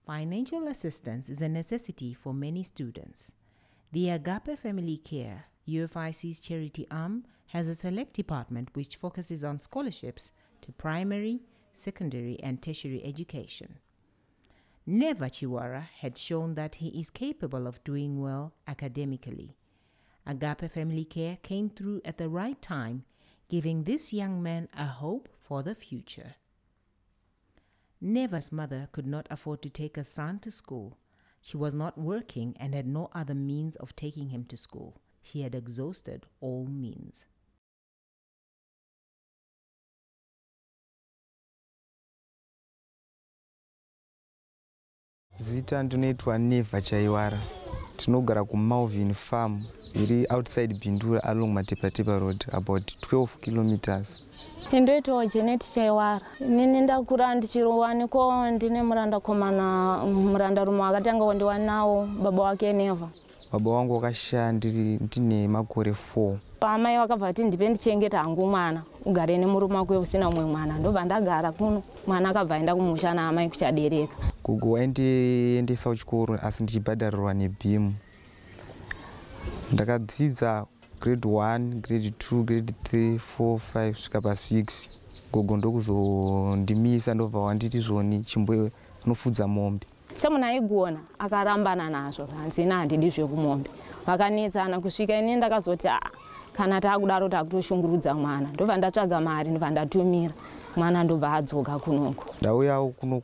Financial assistance is a necessity for many students. The Agape Family Care, UFIC's charity arm, has a select department which focuses on scholarships to primary, secondary, and tertiary education. Never Chiwara had shown that he is capable of doing well academically. Agape Family Care came through at the right time, giving this young man a hope for the future. Never's mother could not afford to take her son to school. She was not working and had no other means of taking him to school. She had exhausted all means. Zita ndinoitwa Neva Chaiwara. Tinogara ku Malvin Farm iri outside Bindura along Matepatepa Road, about 12 kilometers. Ndoitwa Janet Chaiwara. Nini ndakura ndichirowaniko ndine muranda komana muranda rume akatanga wandiwa nawo baba wake Neva. Baba wangu wakashanda ndine makore 4. Pamai vakabva vati ndipe ndichengeta hangu mwana ugare nemurume wako usina umwe mwana. Ndobva ndagara kuno mwana akabva aenda kumusha naamai kuchadereka. Gugu waendeendesa kuchikoro asi ndichibhadharirwa nebhimu. Ndakadzidza grade 1, grade 2, grade 3, 4, 5 kusvika pa6. Gogo ndokuzondimisa ndobva wanditi zvoni chimbo unofudza mombe. Semunhu aigona akarambana nazvo hanzina handidi zvekumombe. Vakanetsana kusvika ini ndakazoti kana taakudaro taakutoshungurudza mwana. Ndobva ndatsvaga mari ndobva ndatumira mwana ndobva adzoka kunoko. Ndauyawo kuno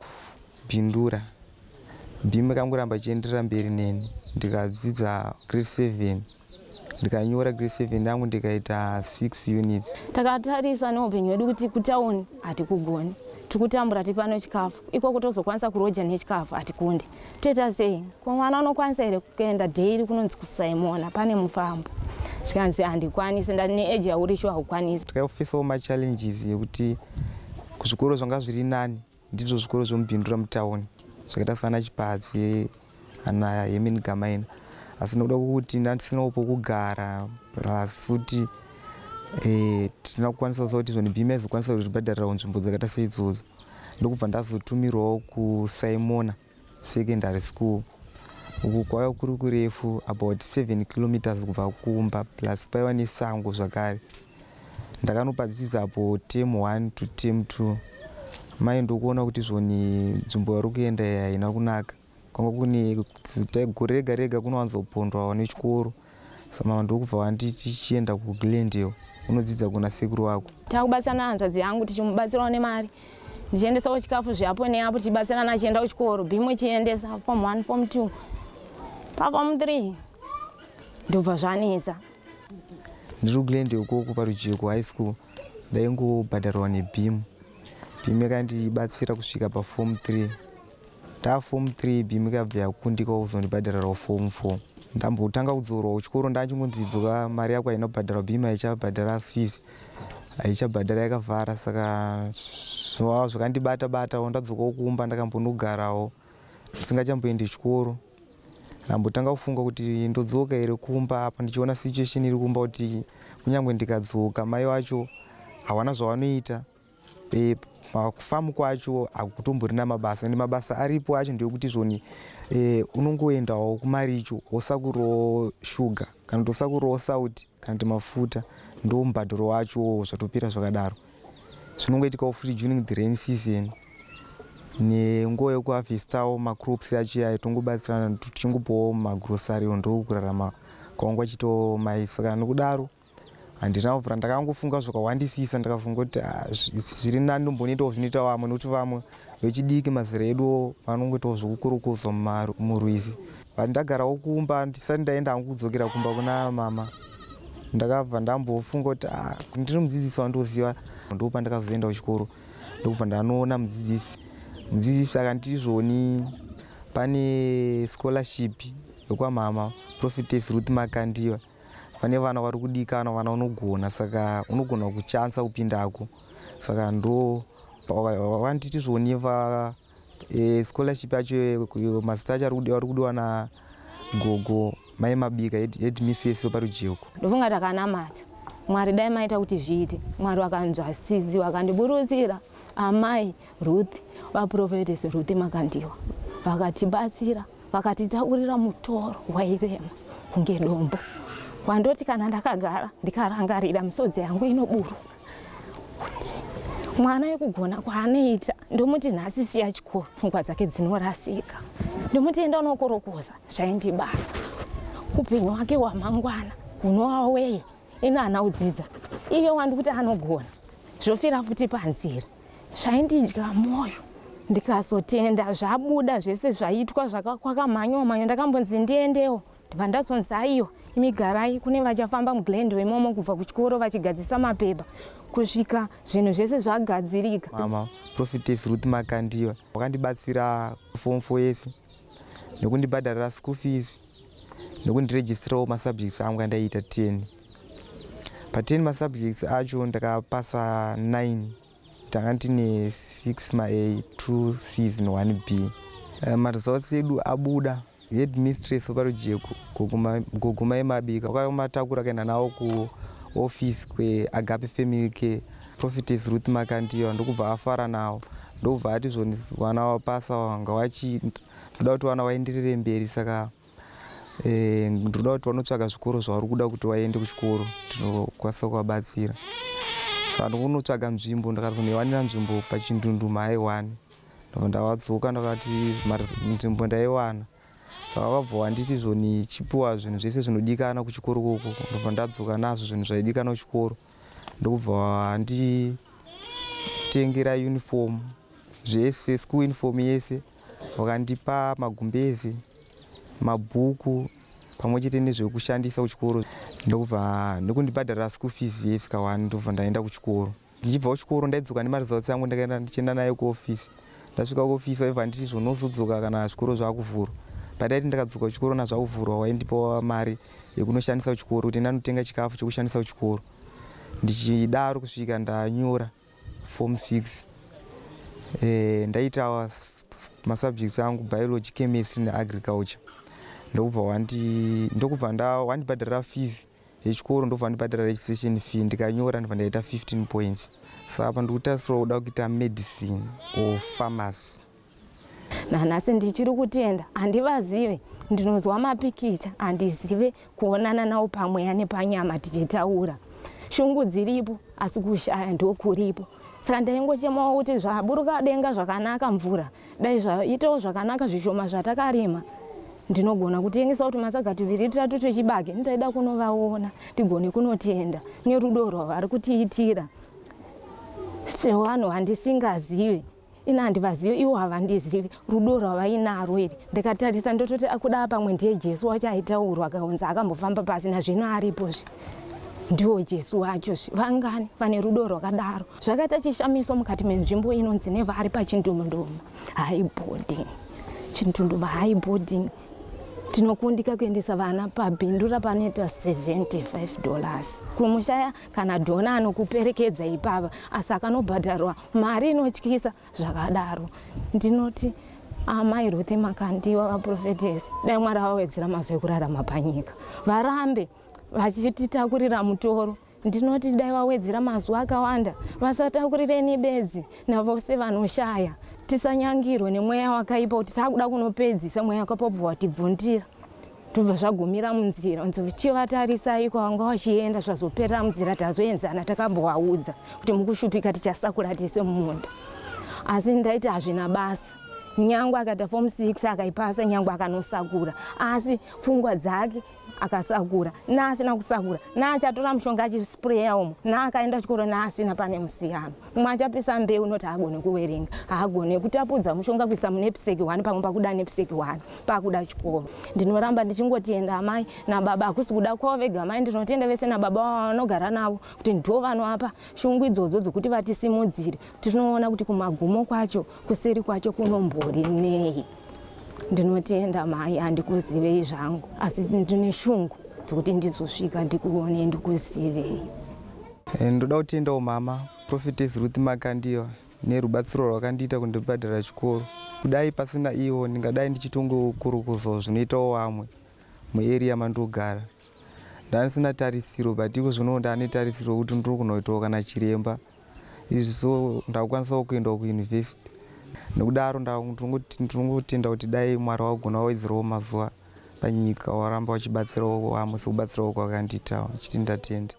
Bindura. Bhimu ikangoramba ichienderera mberi neni. Ndikadzidza grade 7. Ndikanyora grade 7 yangu ndikaita 6 units. Takatarisa neupenyu hwedu kuti kutauni hatikugoni. Tikutambura tipano chikafu. Iko kutozokwanisa kuroja nechikafu hatikundi. Toita sei? Ko mwana unokwanisa here kuenda daily kunonzi kuSimona pane mufambo. Zvikanzi handikwanisi ndine age yaurisho haukwanisi. Takaofesawo machallenges yekuti kuzvikoro zvanga zviri nani ndizvo zvikoro zvomubhindura mutauni. Zvakaita sana Chipadzi ana Yemen Gamaina. Asi nokuda kuti ndandisinawo pokugara plus futi tina kukwanisa kuti zvoni bhima izokwanisa kutibhadharira nzvimbo dzakaita seidzodzo. Ndokubva ndazotumirawo kuSimona Secondary School. Uku kwaiva kuri kurefu about 7 kilometers kubva Kumba plus paiva nesango zvakare. Ndakanopadzidza apo term 1 to term 2. Mai ndokuona kuti zvoni nzvimbo yari kuenda haina kunaka. Kwanga kune gore rega rega kunowanzopondwa nechikoro. Saka ndokubva wanditi tichienda kuGlendale unodzidza kuna sekuru wako. Takubatsirana hanzvadzi yangu tichimubatsirawo nemari. Ndichiendesawo chikafu zvapo neapo tichibatsirana achienda kuchikoro. Bhimu ichiendesa form 1 form 2. Paform 3 ndobva zvanetsa. Ndiri kuGlendale ukoko parujeko high school ndaingobhadharwa nebhimu. Bhimu yakandibatsira kusvika paform 3. Form 3 bhimu ikabva yakundika kuzondibhadharira form 4. Ndambotanga kudzorwa kuchikoro ndachingonzidzoka mari yako haina kubhadharwa bhimu haichabhadhara fees. Haichabhadhara yakavhara saka zvakandibata ndadzokawo Kumba ndakambonogarawo ndisingachamboendi chikoro. Ndambotanga kufunga kuti ndodzoka here Kumba apa ndichiona situation iri Kumba kuti kunyangwe ndikadzoka mai vacho hawana zvavanoita. Kufamu kwacho hakutomborina mabasa ende mabasa aripo acho ndekuti zvoni unongoendawo kumaricho wosakurawo shuga kana kuti wosakurawo sauti kana kuti mafuta ndo mubhadharo wacho zvatopera zvakadaro. Zvinongoitikawo futi during the rain season nenguva yekuharvestawo macrops yacho yayo tongobatsirana tichingopawo magrosari ndokurarama kwangu achitawo mai. Saka nokudaro handina kubvira ndakangofunga zvakawandisisa ndakafunga kuti zviri nani ndombonoitawo zvinoita vamwe nokuti vamwe vechidiki mazera edu vanongoitawo zvokukorokozwa murwizi. Ndagarawo Kumba ndisati ndaenda hangu kudzokera Kumba kuna mama. Ndakabva ndambofunga kuti ndiri mudzidzisi wandoziva. Ndopandakazoenda kuchikoro ndokubva ndanoona mudzidzisi akanditi zvoni pane scholarship yokwamama Prophetess Ruth Makandiwa. Pane vana vari kudikana vana unogona saka unogona kuchansa kupindako. Saka ndo wanditi zvoni scholarship yacho mazita acho ari kudiwa naGogo mai Mabika headmistress parujeko. Ndofunga takanamata Mwari dai maita kuti zviite. Mwari wakanzwasisi wakandiburutsira amai Ruth vaProphetess Ruth Makandiwa. vakatibatsira vakatitaurira mutoro wairema kunge dombo. Wandoti kana ndakagara ndikarangarira misodzi yangu inoburuka kuti mwana yekugona kwaanoita ndomuti nhasi siya chikoro pfungwa dzake dzinorasika, ndomuti enda unokorokoza zvaindibasa upenyu hwake hwamangwana hunova wei inana udzidza iye wandi kuti anogona zvofira futi panzira zvaindidya mwoyo. Ndikazotenda zvabuda zvese zvaitwa zvakwakamhanywa ndakambonzi ndiendewo ndibva ndazonzi aiwa imigarai kune vachafamba muGlendale imomo kubva kuchikoro vachigadzisa mapepa kusvika zvinhu zvese zvagadzirika. Mama Prophetess Ruth Makandiwa wakandibatsira form 4 yese nekundibhadharira school fees nekundiregisterawo masubjects angu andaita 10. Pa10 masubjects acho ndakapasa 9. Tanga ndine 6 ma-A, 2 C's ne1 B. Maresults edu abuda. Headmistress weparujeko Goguma Emabika wakamatakura kaenda nawo kuoffice kweAgape Family Care. Prophetess Ruth Makandiwa ndokubva afara nawo ndokubva ati zvoni vana wapasa wanga wachida kuti vana vaenderere mberi, saka ndoda kuti vanotsvaga zvikoro zvavari kuda kuti vaende kuchikoro tinokwanisa kuvabatsira. Saka ndokunotsvaga nzvimbo ndakazondowanira nzvimbo paChindundu ma-I1 ndavadzoka ndakati nzvimbo ndaiwana. Saka vabva wanditi zvoni chipiwa zvinhu zvese zvinodikana kuchikoro koko ndobva ndadzoka nazvo zvinhu zvaidikana kuchikoro ndokubva wanditengera uniform zvese, school uniform yese, wakandipa magumbezi, mabhuku pamwe chete nezvekushandisa kuchikoro ndokubva ndokundibhadharira school fees yese kawani ndobva ndaenda kuchikoro. Ndichibva kuchikoro ndaidzoka nemaresults angu ndakaenda ndichienda nayo kuoffice. Ndasvika kuoffice vaibva nditi zvonozodzoka kana zvikoro zvakuvhurwa. Padaiti ndakadzoka kuchikoro nazvakuvhurwa waindipawo mari yekunoshandisa kuchikoro kuti ndanotenga chikafu chekushandisa kuchikoro. Ndichidaro kusvika ndanyora form 6. Ndaita masubjects angu biology, chemistry neagriculture. Ndokubva wandibhadharira fees yechikoro ndobva ndibhadharira registration fee ndikanyora ndobva ndaita 15 points. Saka ndikutarisira kuda kuita medicine or pharmacy. Nanhasi ndichiri kutenda handivazive, ndinozwa mapikicha handizive kuonana nawo pamweya nepanyama tichitaura. Shungu dziripo asi kushaya ndokuripo. Saka ndaingochemawo kuti zvaburuka denga zvakanaka mvura dai zvaitawo zvakanaka zvishoma zvatakarima ndinogona kutengesa kuti masaga 2-3 twechibage ndaida kunovaona ndigone kunotenda nerudo rwavari kutiitira sevanhu handisingazive. Ina handivazive ivo havandizive rudo rwavainaro iri. Ndikatarisa ndototi akuda pamwe ndiye Jesu wacho aitaurwa akaunza akambofamba pasi nazvino aripozve ndiwo Jesu wacho. Vangani vane rudo rwakadaro. Zvakaita chishamiso mukati menzvimbo inonzi Nevha ari paChindumunduma high boarding. Chindumunduma high boarding tinokundika kuendesa vana pabindu rapanoita $75 kumushaya kana dhona anokuperekedza ipava asi akanobhadharwa mari inotyisa zvakadaro. Ndinoti amai Ruth Makandiwa vaProphetess dai Mwari avawedzera mazuva ekurarama panyika, varambe vachititakurira mutoro. Ndinoti dai vawedzera mazuva akawanda vasatakurireni bedzi navose vanoshaya. Tisanyangirwe nemweya wakaipa kuti takuda kunopedzisa mweya wakapobva watibvundira tobva zvagumira munzira chivatarisa iko vanga vachienda zvazoperera munzira tazoenzana takambovaudza kuti mukushupika tichasakura tese mumunda. Asi ndaiti hazvina basa. Nyangwe akaita form 6 akaipasa nyangwe akanosakura asi pfungwa dzake akasakura naasina kusakura naachatora mushonga achispreya umo naakaenda chikoro naasina pane musiyano. Mumwe achapisa mbeu noti haagone kuverenga haagone kutapudza mushonga kuisa munepseki 1 pamwe pakuda nepseki 1 pakuda chikoro. Ndinoramba ndichingotienda amai nababa hakusi kuda kwavo vega amai ndinotenda vese nababa vanogara navo kuti ndo vanovapa shungu idzodzo dzokuti vatisimudzire. Tinoona kuti kumagumo kwacho kuseri kwacho kunombori nei. Ndinotenda mai handikuzivei zvangu asi ndine shungu dzokuti ndizosvika ndikuone ndikuzivei. Ndoda kutendawo mama Prophetess Ruth Makandiwa nerubatsiro rwakandiita kundibhadhara chikoro. Kudai pasina ivo ndingadai ndichitongokurukuzawo zvinoitawo vamwe muarea mandogara. Ndanisina tarisiro but iko zvino ndane tarisiro kuti ndiri kunoitawo kana chiremba. Izvi so ndakwanisawo kuendawo kuuniversity Nekudaro ndinongotenda kuti dai Mwari wagona wawedzerawo mazuva panyika waramba wachibatsirawo vamwe sekubatsirawo kwakandiita chiti ndatenda.